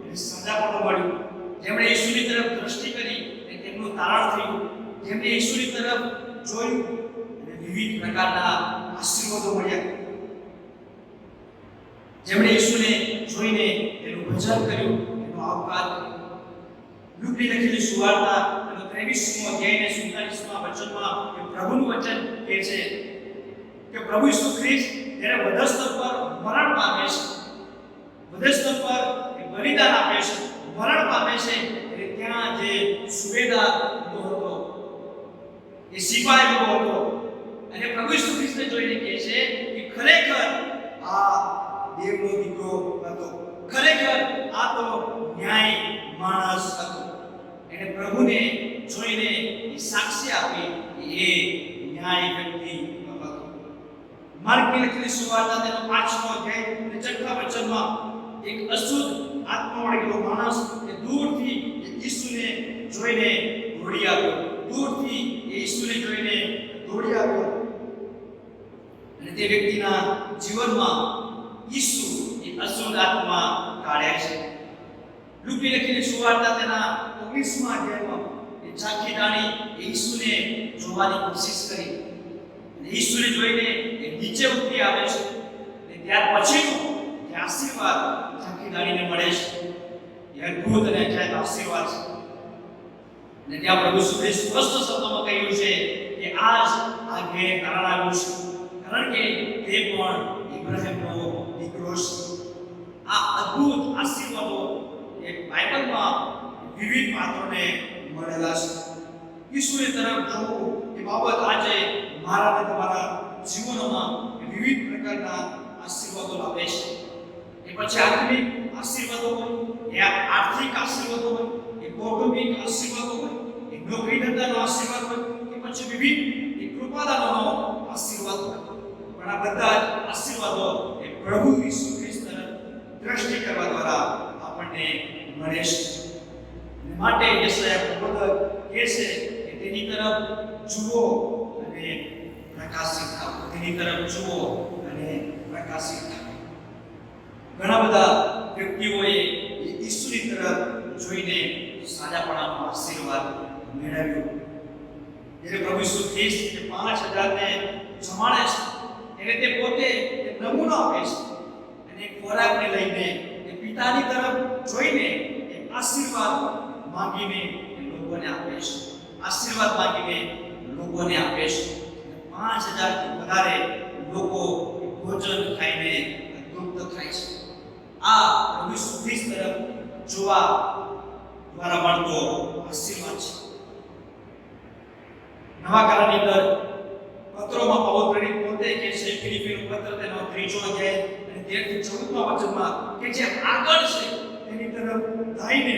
અને સજાપણું મળ્યું, જેમણે ઈસુની તરફ દ્રષ્ટિ કરી અને તેમનું તારણ થયું, જેમણે ઈસુની તરફ જોયું અને વિવિધ પ્રકારના આશીર્વાદો મળ્યા, જેમણે ઈસુને જોઈને તેનું ભજન કર્યું, તેનો આવકાર કર્યો. લુકની લખેલી સુવાર્તા 23મો અધ્યાય અને 47મા વચનમાં એ પ્રભુનું વચન કહે છે કે પ્રભુ ઈસુ ખ્રિસ્ત જ્યારે વધસ્તંભ પર મરણ પામે છે, વધસ્તંભ પર એ બલિદાન આપે છે, મરણ પામે છે, એટલે ત્યાં જે સુબેદાર ઉભો હતો, એ સિપાહી ઉભો હતો અને પ્રભુ ઈસુ ખ્રિસ્તને જોઈને કહે છે કે ખરેખર આ દેવનો દીકરો હતો, ખરેખર આ તો ન્યાય માણસ હતો. એને પ્રભુને જોઈને એ સાક્ષી આપી કે એ ન્યાય વ્યક્તિ હતો. માર્કની લખેલી સુવાર્તા તેનો 5મો અધ્યાય અને 6થા વચનમાં એક અશુદ્ધ આત્મા વાળો માણસ એ દૂરથી ઈસુને જોઈને દોડી આવ્યો, દૂરથી ઈસુને જોઈને દોડી આવ્યો અને તે વ્યક્તિના જીવનમાં ઈસુ એ અશુદ્ધ આત્મા કાઢ્યા છે. લુકની લખેલી સુવાર્તા તેના 19મા અધ્યાયમાં એ ચાખીદાણી ઈસુને જોવાની કોશિશ કરી અને ઈસુને જોઈને એ નીચે ઉતરી આવે છે અને ત્યાર પછીનો જે આશીર્વાદ ચાખીદાણીને મળે છે એ અદ્ભુત અને અજાયબ આશીર્વાદ છે. અને ત્યાં પ્રભુ ઈસુ ખ્રિસ્ત સ્પષ્ટ શબ્દોમાં કહ્યું છે કે આજ આ ઘેર કારણ આવ્યું છે, કારણ કે તે પણ ઇબ્રાહીમનો દીકરો છે. આ અદ્ભુત આશીર્વાદો એ બાઇબલમાં વિવિધ પાત્રોને મળેલા છે. ઈસુની તરફ જોવું એ બાબત આજે મારા અને તમારા જીવનમાં વિવિધ પ્રકારના આશીર્વાદો લાવે છે. એ પછી આત્મિક આશીર્વાદો હોય, એ આર્થિક આશીર્વાદો હોય, એ કૌટુંબિક આશીર્વાદો હોય, એ નોકરી ધંધાનો આશીર્વાદ હોય, કે પછી વિવિધ એ કૃપાદાનોનો આશીર્વાદ હોય. પણ આ બધા જ આશીર્વાદો એ પ્રભુ ઈસુ ખ્રિસ્ત તરફ દ્રષ્ટિ કરવા દ્વારા આપણને મળે છે. માટે યશાયા પ્રભુ કહે છે કે તેની તરફ જુઓ અને પ્રકાશિત થાઓ, તેની તરફ જુઓ અને પ્રકાશિત થાઓ. ઘણા બધા વ્યક્તિઓએ ઈસુની તરફ જોઈને સાજાપણાનો આશીર્વાદ મેળવ્યો. જ્યારે પ્રભુ ઈસુ ખ્રિસ્ત 5000 ને જમાડે છે ત્યારે તે પોતે નમૂનો આપે છે અને ખોરાકને લઈને એ પિતાની તરફ જોઈને એ આશીર્વાદ માંગીને લોકોને આપે છે, આશીર્વાદ માંગીને લોકોને આપે છે. 5000 થી વધારે લોકો ભોજન ખાઈને તૃપ્ત થાય છે. આ પ્રભુ ઈસુ ખ્રિસ્ત તરફ જોવા દ્વારા મળતો આશીર્વાદ છે. નવા કરારની અંદર પત્રોમાં પૌલ પ્રેરિત પોતે કે છે, ફિલિપીનું પત્ર તેનો 3જો અધ્યાય અને 13 થી 14મા વચનમાં કે જે આગળ છે તેની તરફ ધાઈને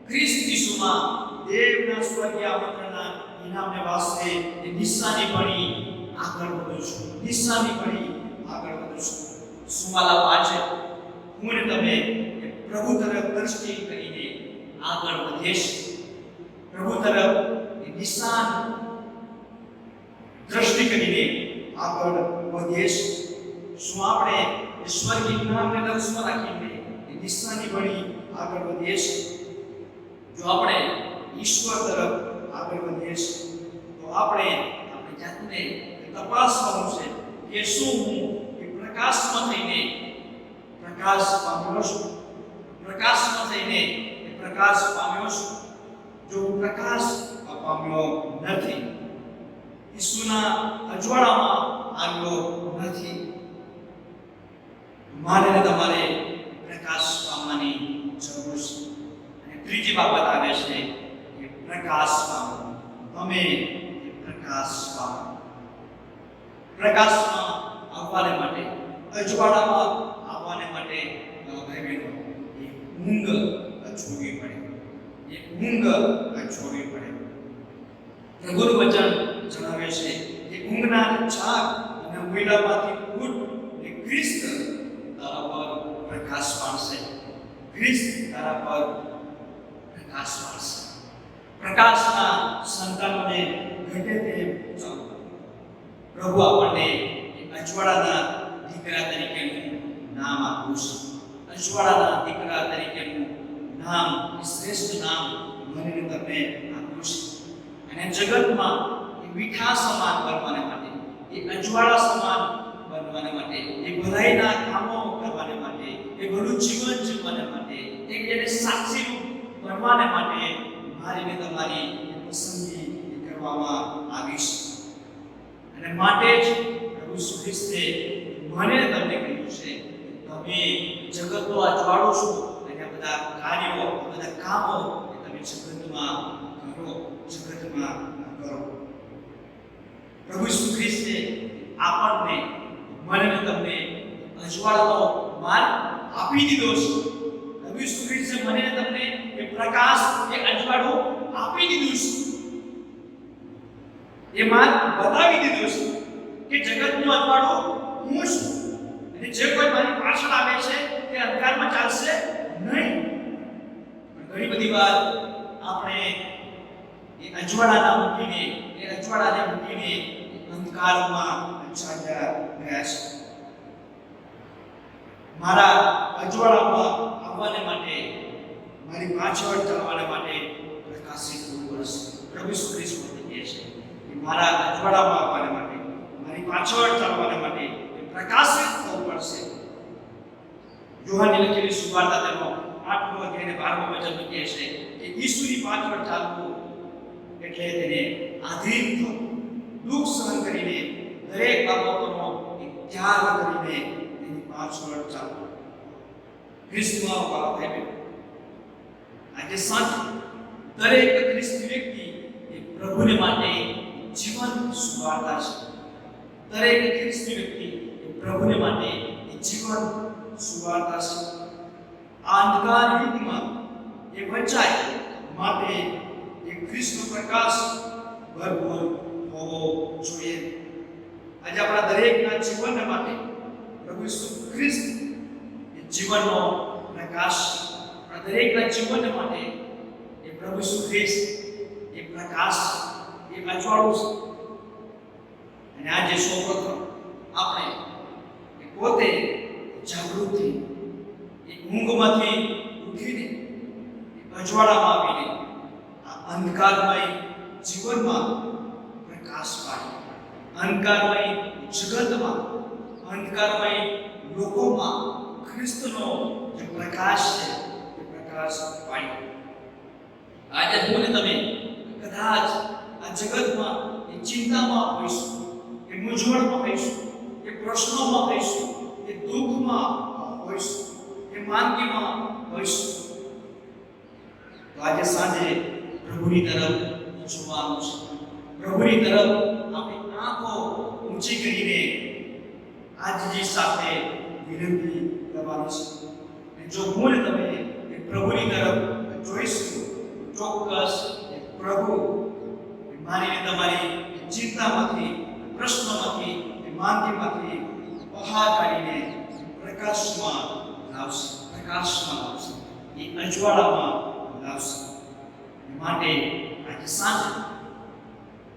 ખ્રિસ્ત ઈસુમાં દેવના સ્વર્ગીય આમંત્રણના ઇનામને વાસ્તે એ નિશાની બની આગળ વધું છું, નિશાની બની આગળ વધું છું. સુમાલા આજે હું ને તમે પ્રભુ તરફ દ્રષ્ટિ કરીને આગળ વધીએ છીએ, પ્રભુ તરફ એ નિશાન દ્રષ્ટિ કરીને આગળ વધીએ છીએ. શું આપણે એ સ્વર્ગીય ઇનામને લક્ષ્યમાં રાખીને એ નિશાની બની આગળ વધીએ છીએ? જો આપણે ઈશ્વર તરફ આગળ વધીએ છીએ તો આપણે આપણી જાતને તપાસવાનું છે કે શું હું એ પ્રકાશમાં થઈને પ્રકાશ પામ્યો છું, પ્રકાશમાં થઈને એ પ્રકાશ પામ્યો છું. જો હું પ્રકાશ પામ્યો નથી, ઈસુના અજવાળામાં આવ્યો નથી, મારે ને તમારે પ્રકાશ પામવાની જરૂર છે. ત્રીજી બાબત આવે છે કે પ્રકાશ પામો. તમે પ્રકાશ પામો. પ્રકાશમાં આવવાને માટે, અજવાળામાં આવવાને માટે ભાઈબંધો એ ઊંઘ છોડવી પડે, એ ઊંઘ છોડવી પડે. પ્રભુનું વચન જણાવે છે કે ઊંઘના જાગ અને અને કોયલામાંથી ઉઠ અને ખ્રિસ્ત તારા પર પ્રકાશ પાડશે. ખ્રિસ્ત તારા પર પ્રકાશ પાડશે. પ્રકાશના સંતાનોને ઘટે તેમ ચાલો. પ્રભુ આપણને અજવાળાના દીકરા તરીકેનું નામ આપ્યું છે. અજવાળાના દીકરા તરીકેનું નામ, શ્રેષ્ઠ નામ મને તમને આપ્યું છે. અને જગતમાં એ મીઠા સમાન બનવાને માટે, એ અજવાળા સમાન બનવાને માટે, એ ભલાઈના કામો કરવાને માટે, એ ભલું જીવન જીવવાને માટે, એને સાક્ષી બનવાને માટે મારી ને તમારી પસંદગી કરવામાં આવી છે. અને માટે જ પ્રભુ ઈસુ ખ્રિસ્તે મને તમને કહ્યું છે તમે જગતનો અજવાળો છો અને આ બધા કાર્યો, આ બધા કામો એ તમે જગતમાં કરો, જગતમાં કરો. પ્રભુ ઈસુ ખ્રિસ્તે આપણને મને ને તમને અજવાળાનો માર્ગ આપી દીધો છે. પ્રભુ ઈસુ ખ્રિસ્તે મને ને તમને એ પ્રકાશ, એ અજવાળો આપી દીધું છે. એ માર્ગ બતાવી દીધો છે કે જગતનો અજવાળો હું છું અને જે કોઈ મારી પાછળ આવે છે તે અંધકારમાં ચાલશે નહીં. ઘણી બધી વાર આપણે એ અજવાળાને મૂકીને અંધકારમાં ચાલ્યા ગયા છે. મારા અજવાળામાં આવવાને માટે, મારી પાછળ ચાલવાને માટે પ્રકાશિત થવું પડશે. પ્રભુ ઈસુ ખ્રિસ્ત કહે છે કે મારા અજવાળામાં આવવાને માટે, મારી પાછળ ચાલવાને માટે પ્રકાશિત થવું પડશે. યોહાનની લખેલી સુવાર્તા તેનો 8મો અધ્યાય અને 12મો વચન કહે છે કે ઈસુની પાછળ ચાલવું એટલે તેને આધીન થવું, દુઃખ સહન કરીને, દરેક બાબતોનો ત્યાગ કરીને તેની પાછળ ચાલવું. ખ્રિસ્તમાં વાળા ભાઈ, આજે સાંજે દરેક ખ્રિસ્તી વ્યક્તિ એ પ્રભુને માટે જીવન સુવાર્તા છે. દરેક ખ્રિસ્તી વ્યક્તિ એ પ્રભુને માટે જીવન સુવાર્તા છે. આ અંધકાર યુગમાં એ વંચાય માટે એ ખ્રિસ્તનો પ્રકાશ ભરપૂર હોવો જોઈએ. આજે આપણા દરેકના જીવન માટે પ્રભુ ઈસુ ખ્રિસ્ત એ જીવનનો પ્રકાશ. આપણા દરેકના જીવન માટે એ પ્રભુ ઈસુ ખ્રિસ્ત એ પ્રકાશ, એ અજવાળું છે. અને આજે સૌપ્રથમ આપણે પોતે જાગૃત થઈ, એ ઊંઘમાંથી ઉઠીને અજવાળામાં આવીને આ અંધકારમય જીવનમાં પ્રકાશ પાડી, અંધકારમય જગતમાં, અંધકારમય લોકોમાં ખ્રિસ્તનો જે પ્રકાશ છે એ પ્રકાશ પાડી. આજે હું ને તમે કદાચ આ જગતમાં એ ચિંતામાં હોઈશું, એ મૂંઝવણમાં હોઈશું, એ પ્રશ્નોમાં હોઈશું, એ દુઃખમાં હોઈશું, એ માંદગીમાં હોઈશું, તો આજે સાંજે પ્રભુની તરફ જોવાનું છે. પ્રભુની તરફ આપણી આંખો ઊંચી કરીને આજની સાથે વિનંતી કરવાની છે. અને જો હું ને તમે એ પ્રભુની તરફ જોઈશું, ચોક્કસ એ પ્રભુ મારીને તમારી ચિંતામાંથી, પ્રશ્નોમાંથી, માંદગીમાંથી બહાર કાઢીને પ્રકાશમાં લાવશે, પ્રકાશમાં લાવશે, એ અજવાળામાં લાવશે. માટે આજે સાંજે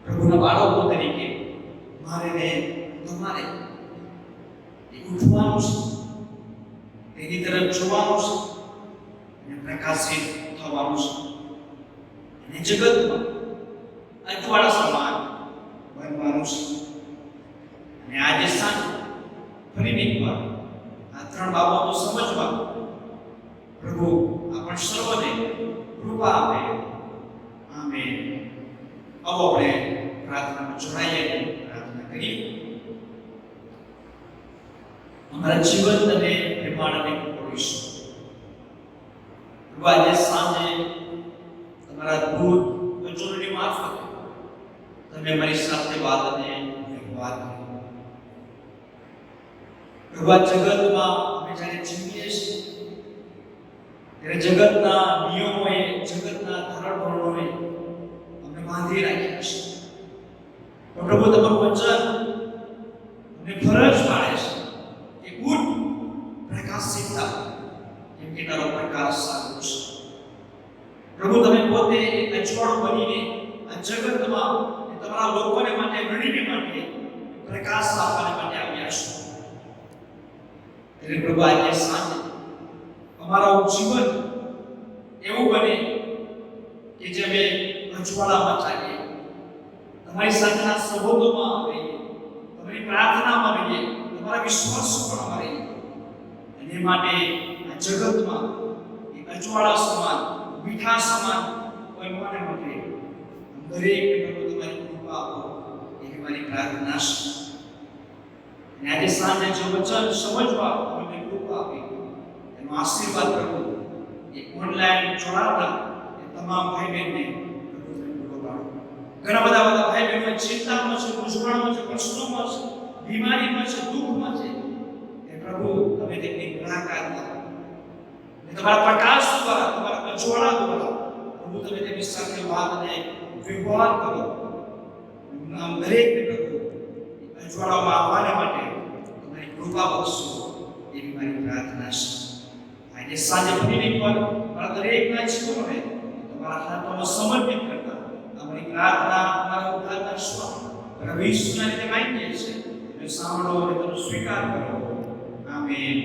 પ્રભુના બાળકો તરીકે મારે ને તમારે એ ઉઠવાનું છે, તેની તરફ જોવાનું છે અને પ્રકાશિત થવાનું છે. અને જગતમાં અજવાળા સમાન બનવાનું છે. અને આજે સાંજે ફરી એકવાર આ ત્રણ બાબતો સમજવા પ્રભુ આપણ સર્વને કૃપા આપે. આમેન. આવો આપણે પ્રાર્થનામાં જોડાઈએ, પ્રાર્થના કરીએ. અમારા જીવન અને પ્રેમાળ અને કૃપાળુ પ્રભુ, આજે સાંજે તમારા અદ્ભુત વચનોની મારફત તમે મારી સાથે વાત અને વ્યવહાર કર્યો. પ્રભુ, આ જગતમાં અમે જ્યારે જીવીએ છીએ ત્યારે જગતના નિયમોએ, જગતના ધોરણોએ અમને બાંધી રાખ્યા છે. પણ પ્રભુ, તમારું વચન અમને ઈશ્વર બનીને આ જગતમાં તમારા લોકોને માટે ગણીને માટે પ્રકાશ આપવાને માટે આવ્યા છો. એટલે પ્રભુ આજે સાંજે અમારું જીવન એવું બને કે જે અમે અજવાળામાં ચાલીએ, તમારી સાથેના સંબંધોમાં રહીએ, તમારી પ્રાર્થનામાં રહીએ, તમારા વિશ્વાસમાં રહીએ. અને માટે આ જગતમાં એક અજવાળા સમાન, મીઠા સમાન બનવાને માટે દરેક પ્રભુ તમારી કૃપા આપો એ મારી પ્રાર્થના છે. અને આજે સાંજે જે વચન સમજવા તમને કૃપા આપી એનો આશીર્વાદ પ્રભુ એ ઓનલાઈન જોડાતા એ તમામ ભાઈ બહેનને પ્રભુ તમે પૂરો પાડો. ઘણા બધા ભાઈ બહેનો ચિંતામાં છે, મૂંઝવણમાં છે, પ્રશ્નોમાં છે, બીમારીમાં છે, દુઃખમાં છે. એ પ્રભુ તમે તેમની મુલાકાત લો. તમારા પ્રકાશ દ્વારા, તમારા અજવાળા દ્વારા પ્રભુ તમે તેમની સાથે વાત અને વ્યવહાર કરો. આમ દરેકને પ્રભુ અજવાળામાં આવવાને માટે તમારી કૃપા બક્ષો એવી મારી પ્રાર્થના છે. આજે સાંજે ફરીને પર મારા દરેકના જીવનને તમારા હાથોમાં સમર્પિત કરતા અમારી પ્રાર્થના અમારા ઉદ્ધારના સ્વામી પ્રભુ ઈસુના નામે માંગીએ છીએ. તમે સાંભળો અને તેનો સ્વીકાર કરો. આમેન.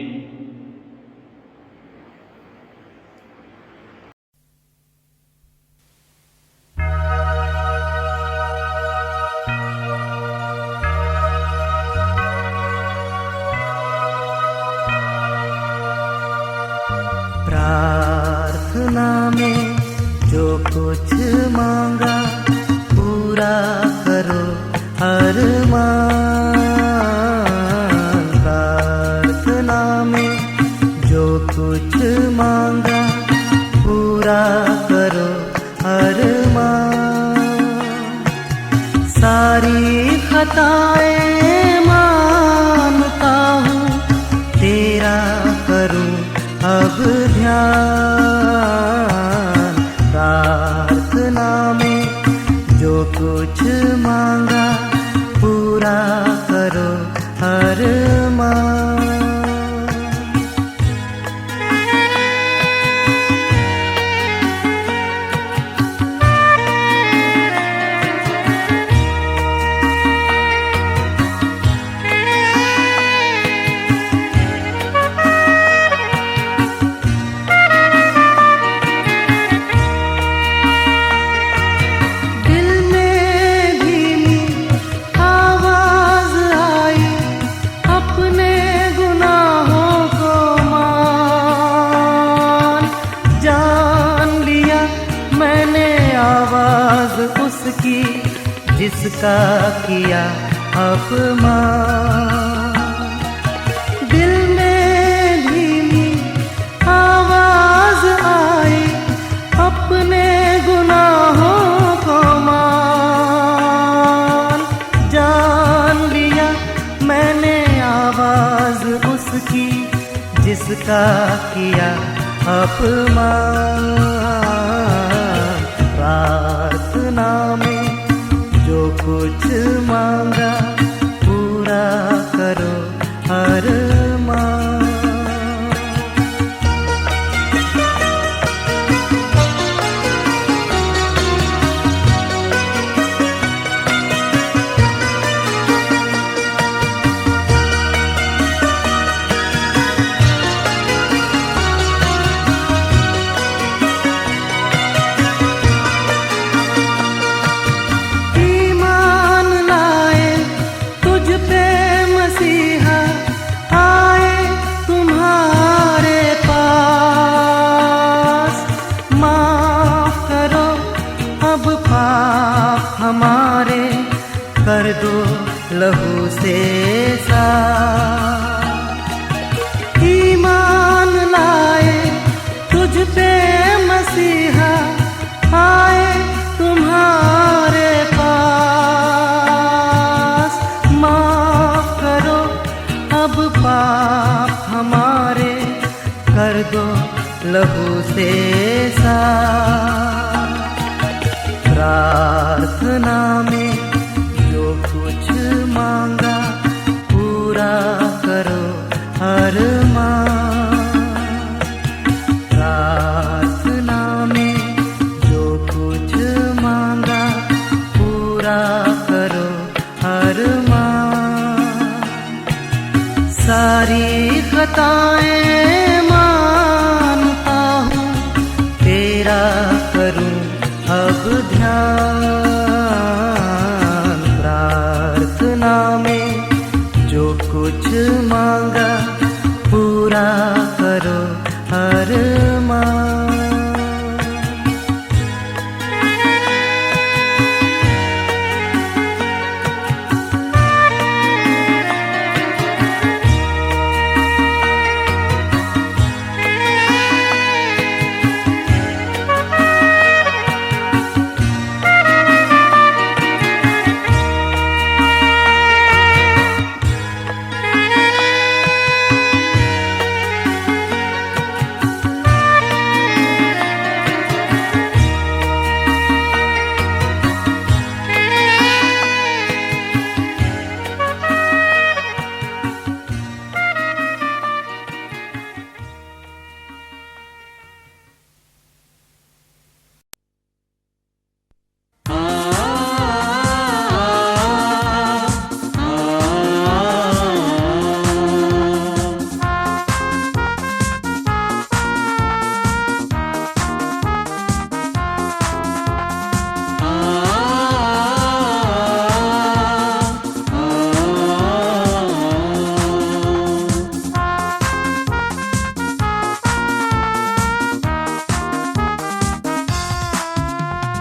प्रार्थना में जो कुछ मांगा पूरा करो अरमान. प्रार्थना में जो कुछ मांगा पूरा करो अरमान. सारी खताएं मानता हूँ तेरा करूँ अब ध्यान. प्रार्थना में जो कुछ मांगा पूरा करो अरमान. जिसका किया अपमान. दिल में धीमी आवाज आई अपने गुनाहों को मान. जान लिया मैंने आवाज उसकी जिसका किया अपमान. प्रार्थना में जो कुछ मांगा पूरा करो अरमान. हमारे कर दो लहू से साफ. ईमान लाए तुझ पे मसीहा आए तुम्हारे पास. माफ करो अब पाप हमारे कर दो लहू से साफ. प्रार्थना में जो कुछ मांगा पूरा करो अरमान. प्रार्थना में जो कुछ सारी खताएं मानता हूँ, तेरा करूँ अब ध्यान। प्रार्थना में जो कुछ मांगा पूरा करो अरमान।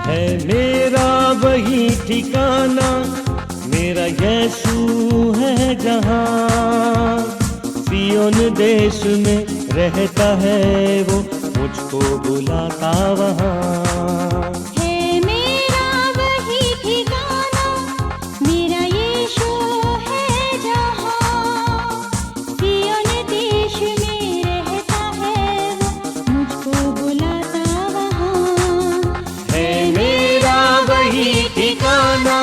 है मेरा वही ठिकाना, मेरा यीशु है जहाँ। सियोन देश में रहता है वो, मुझको बुलाता वहाँ। है मेरा वही ठिकाना, मेरा यीशु है जहाँ। सियोन देश में रहता है वो, मुझको बुलाता वहाँ। है मेरा वही ठिकाना।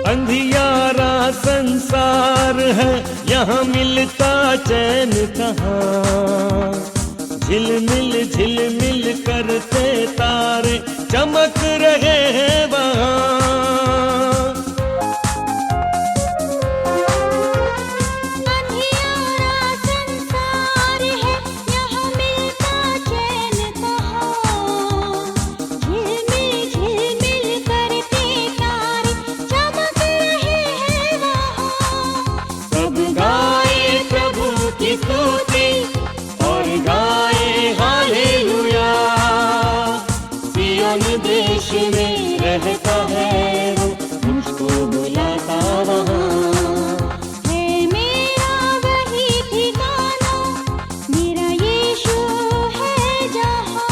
अंधियारा संसार है, यहाँ मिलता चैन कहाँ। झिलमिल करते तारे चमक रहे हैं वहाँ। अंधियारा संसार है, यहाँ मिलता चैन कहाँ। झिलमिल करते तारे चमक रहे हैं वहाँ। सब गाए प्रभु की स्तुति और गाए हालेलुया। सियोन देश में रहता है वो, मुझको बुलाता वहाँ। है मेरा वही ठिकाना, मेरा यीशु है जहाँ।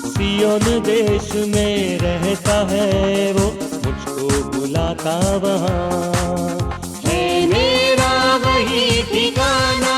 सियोन देश में रहता है वो, मुझको बुलाता वहाँ। है मेरा वही ठिकाना।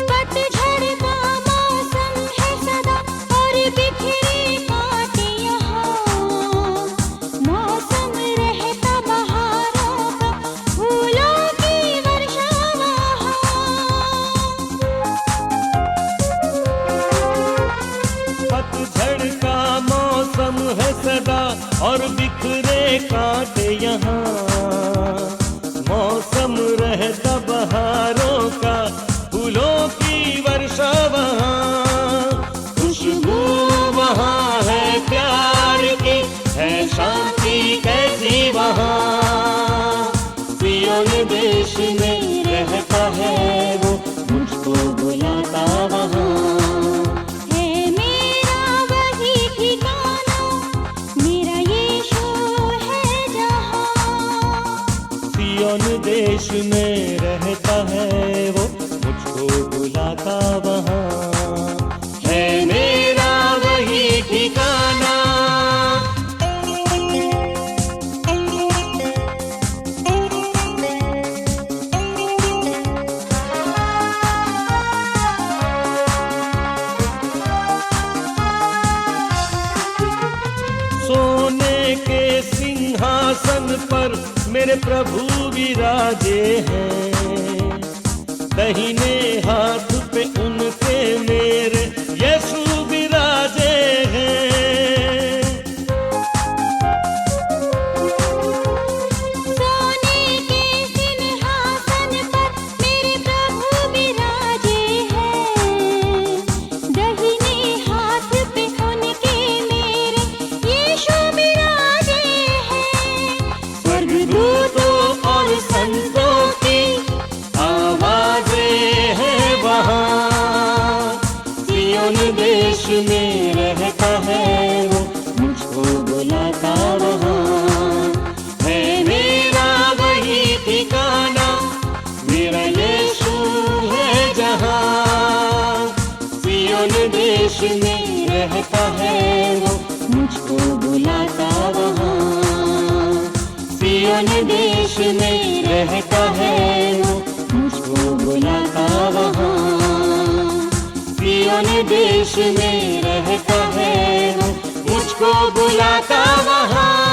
पतझड़ का मौसम है सदा और बिखरे कांटे यहाँ। मौसम रहता बहारों का, फूलों की वर्षा वहाँ। पतझड़ का मौसम है सदा और बिखरे कांटे यहाँ। मौसम रहता बहारों का, फूलों की वर्षा वहाँ। खुशबू वहाँ है प्यार की, है शांति कैसी वहाँ। सियोन देश में रहता है वो, मुझको बुलाता वहाँ। है मेरा वही ठिकाना, मेरा यीशु है जहाँ। सियोन देश में रहता है वो, मुझको बुलाता वहाँ है मेरा वही ठिकाना। सोने के सिंहासन पर मेरे प्रभु विराजे हैं, दाहिने हाथ पे उनके मेरे यीशु विराजे हैं। सोने के सिंहासन पर मेरे प्रभु विराजे हैं, दाहिने हाथ पे उनके मेरे यीशु विराजे हैं। स्वर्गदूतों और संतों की आवाजें हैं वहाँ, सियोन देश में रहता है वो, मुझको बुलाता वहाँ है मेरा वही ठिकाना, मेरा यीशु है जहाँ। सियोन देश में रहता है वो, मुझको बुलाता वहाँ, सियोन देश में रहता है वो, मुझको बुलाता वहाँ, सियोन देश में रहता है वो, मुझको बुलाता वहाँ।